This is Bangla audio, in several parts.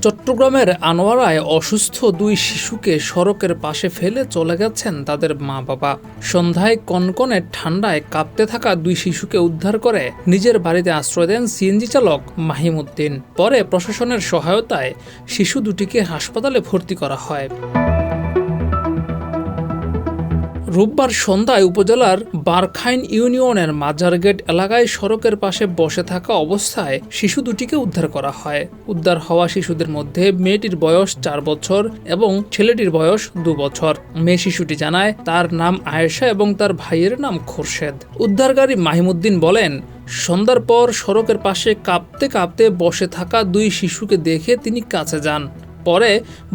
চট্টগ্রামের আনোয়ারায় অসুস্থ দুই শিশুকে সড়কের পাশে ফেলে চলে গেছেন তাদের মা বাবা। সন্ধ্যায় কনকনে ঠান্ডায় কাঁপতে থাকা দুই শিশুকে উদ্ধার করে নিজের বাড়িতে আশ্রয় দেন সিএনজি চালক মাহিমুদ্দিন। পরে প্রশাসনের সহায়তায় শিশু দুটিকে হাসপাতালে ভর্তি করা হয়। রোববার সন্ধ্যায় উপজেলার বারখাইন ইউনিয়নের মাজারগেট এলাকায় সড়কের পাশে বসে থাকা অবস্থায় শিশু দুটিকে উদ্ধার করা হয়। উদ্ধার হওয়া শিশুদের মধ্যে মেয়েটির বয়স 4 বছর এবং ছেলেটির বয়স 2 বছর। মেয়ে শিশুটি জানায় তার নাম আয়েশা এবং তার ভাইয়ের নাম খোরশেদ। উদ্ধারকারী মাহিমুদ্দিন বলেন, সন্ধ্যার পর সড়কের পাশে কাঁপতে কাঁপতে বসে থাকা দুই শিশুকে দেখে তিনি কাছে যান। পরে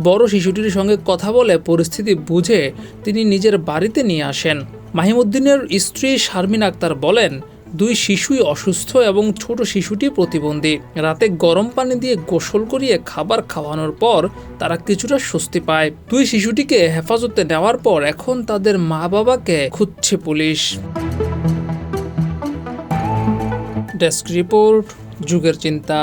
বড় শিশুটির সঙ্গে কথা বলে পরিস্থিতি বুঝে তিনি নিজের বাড়িতে নিয়ে আসেন। মাহিমুদ্দিনের স্ত্রী শারমিন আক্তার বলেন, দুই শিশুই অসুস্থ এবং ছোট শিশুটি প্রতিবন্ধী। রাতে গরম পানি দিয়ে গোসল করিয়ে খাবার খাওয়ানোর পর তারা কিছুটা স্বস্তি পায়। দুই শিশুটিকে হেফাজতে নেওয়ার পর এখন তাদের মা বাবাকে খুঁজছে পুলিশ। ডেস্ক রিপোর্ট, যুগের চিন্তা।